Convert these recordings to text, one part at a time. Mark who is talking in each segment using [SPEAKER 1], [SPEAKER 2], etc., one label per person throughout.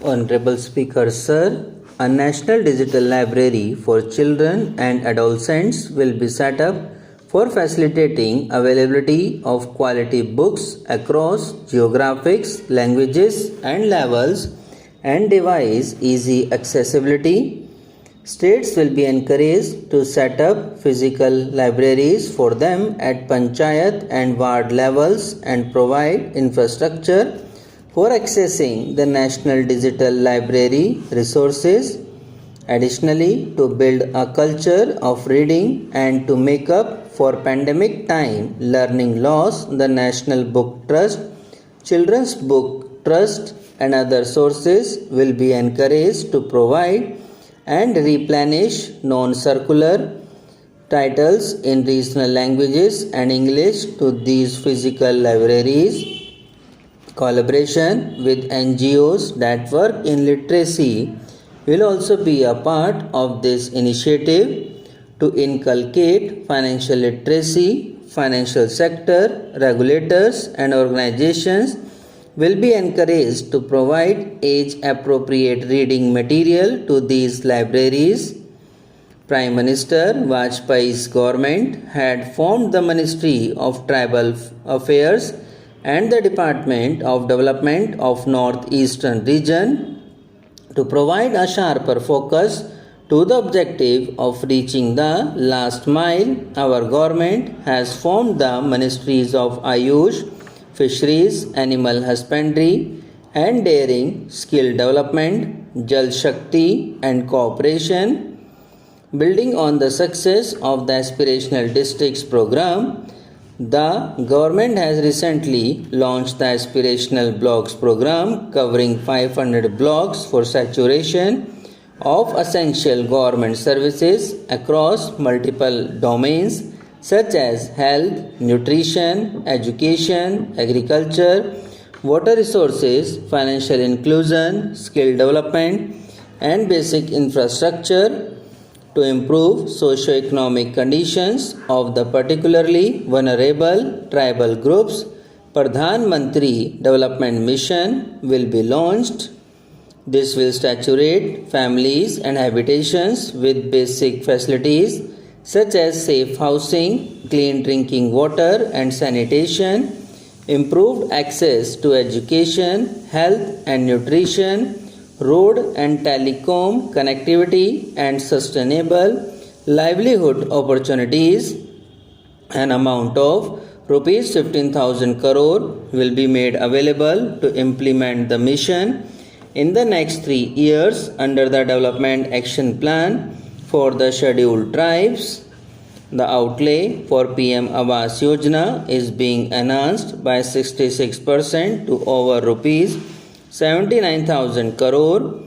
[SPEAKER 1] Honorable Speaker, Sir, a national digital library for children and adolescents will be set up for facilitating availability of quality books across geographics, languages, and levels and device easy accessibility. States will be encouraged to set up physical libraries for them at panchayat and ward levels and provide infrastructure for accessing the National Digital Library resources. Additionally, to build a culture of reading and to make up for pandemic time learning loss, the National Book Trust, Children's Book Trust, and other sources will be encouraged to provide and replenish non-circular titles in regional languages and English to these physical libraries. Collaboration with NGOs that work in literacy will also be a part of this initiative to inculcate financial literacy. Financial sector, regulators, and organizations will be encouraged to provide age-appropriate reading material to these libraries. Prime Minister Vajpayee's government had formed the Ministry of Tribal Affairs and the Department of Development of Northeastern Region to provide a sharper focus to the objective of reaching the last mile. Our government has formed the Ministries of Ayush, Fisheries, Animal Husbandry and Dairying, Skill Development, Jal Shakti and Cooperation. Building on the success of the Aspirational Districts program, the government has recently launched the Aspirational Blocks program covering 500 blocks for saturation of essential government services across multiple domains such as health, nutrition, education, agriculture, water resources, financial inclusion, skill development, and basic infrastructure to improve socio-economic conditions of the particularly vulnerable tribal groups. Pradhan Mantri Development Mission will be launched. This will saturate families and habitations with basic facilities such as safe housing, clean drinking water and sanitation, improved access to education, health and nutrition, road and telecom connectivity and sustainable livelihood opportunities. An amount of Rs 15,000 crore will be made available to implement the mission in the next 3 years under the Development Action Plan for the Scheduled Tribes. The outlay for PM Awas Yojana is being enhanced by 66% to over Rs 79,000 crore.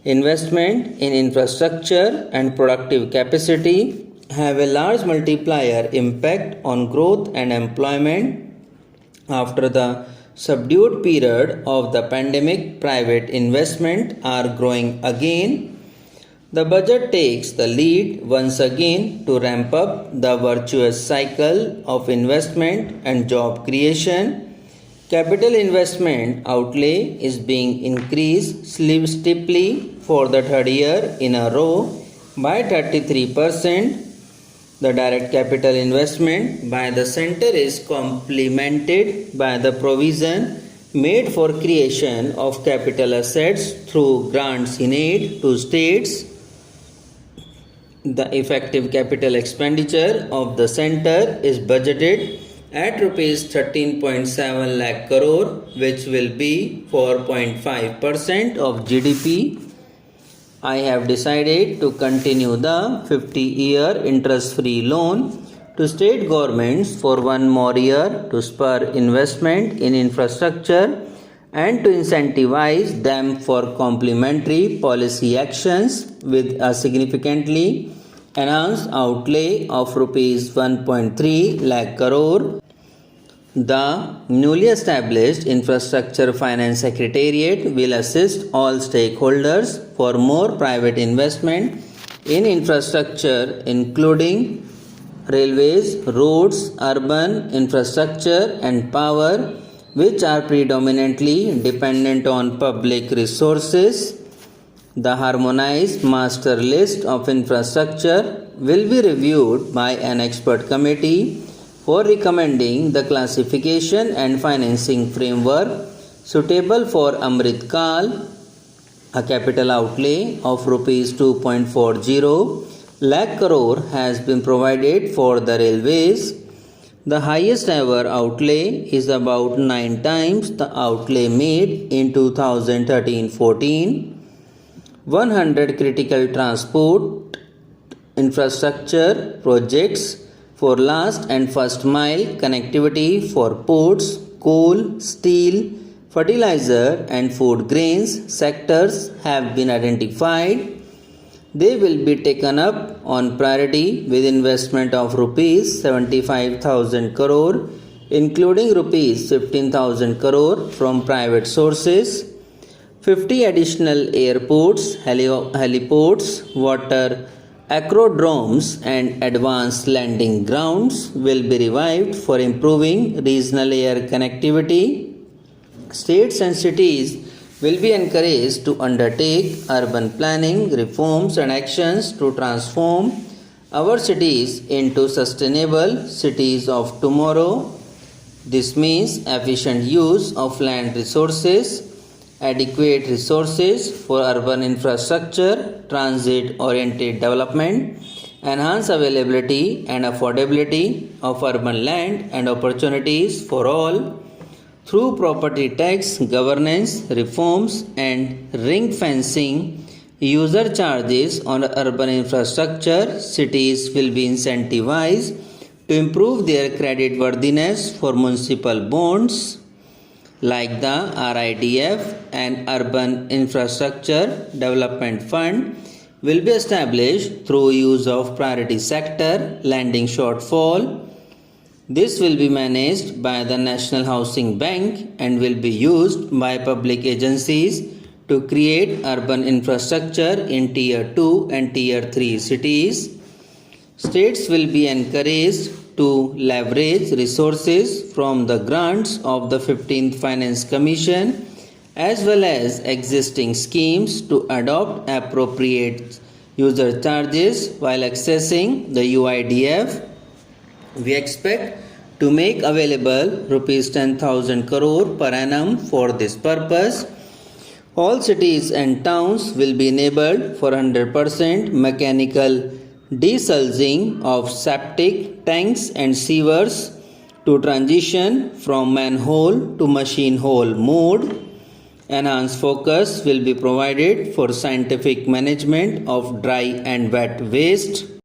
[SPEAKER 1] Investment in infrastructure and productive capacity have a large multiplier impact on growth and employment. After the subdued period of the pandemic, private investment are growing again. The budget takes the lead once again to ramp up the virtuous cycle of investment and job creation. Capital investment outlay is being increased steeply for the third year in a row by 33%. The direct capital investment by the center is complemented by the provision made for creation of capital assets through grants in aid to states. The effective capital expenditure of the center is budgeted at Rs 13.7 lakh crore, which will be 4.5% of GDP. I have decided to continue the 50-year interest-free loan to state governments for one more year to spur investment in infrastructure and to incentivize them for complementary policy actions with a significantly enhanced outlay of Rs 1.3 lakh crore. The newly established Infrastructure Finance Secretariat will assist all stakeholders for more private investment in infrastructure including railways, roads, urban infrastructure and power which are predominantly dependent on public resources. The harmonized master list of infrastructure will be reviewed by an expert committee for recommending the classification and financing framework suitable for Amrit Kal. A capital outlay of rupees 2.40 lakh crore has been provided for the railways. The highest ever outlay is about 9 times the outlay made in 2013-14. 100 critical transport infrastructure projects for last and first mile connectivity for ports, coal, steel, fertilizer and food grains sectors have been identified. They will be taken up on priority with investment of rupees 75,000 crore, including rupees 15,000 crore from private sources. 50 additional airports, heliports, water acrodromes and advanced landing grounds will be revived for improving regional air connectivity. States and cities will be encouraged to undertake urban planning, reforms and actions to transform our cities into sustainable cities of tomorrow. This means efficient use of land resources, adequate resources for urban infrastructure, transit-oriented development, enhance availability and affordability of urban land and opportunities for all. Through property tax governance reforms and ring fencing user charges on urban infrastructure, cities will be incentivized to improve their credit worthiness for municipal bonds like the RIDF and Urban Infrastructure Development Fund will be established through use of priority sector lending shortfall. This will be managed by the National Housing Bank and will be used by public agencies to create urban infrastructure in Tier 2 and Tier 3 cities. States will be encouraged to leverage resources from the grants of the 15th Finance Commission as well as existing schemes to adopt appropriate user charges while accessing the UIDF. We expect to make available rupees 10,000 crore per annum for this purpose. All cities and towns will be enabled for 100% mechanical desulzing of septic tanks and sewers to transition from manhole to machine hole mode. Enhanced focus will be provided for scientific management of dry and wet waste.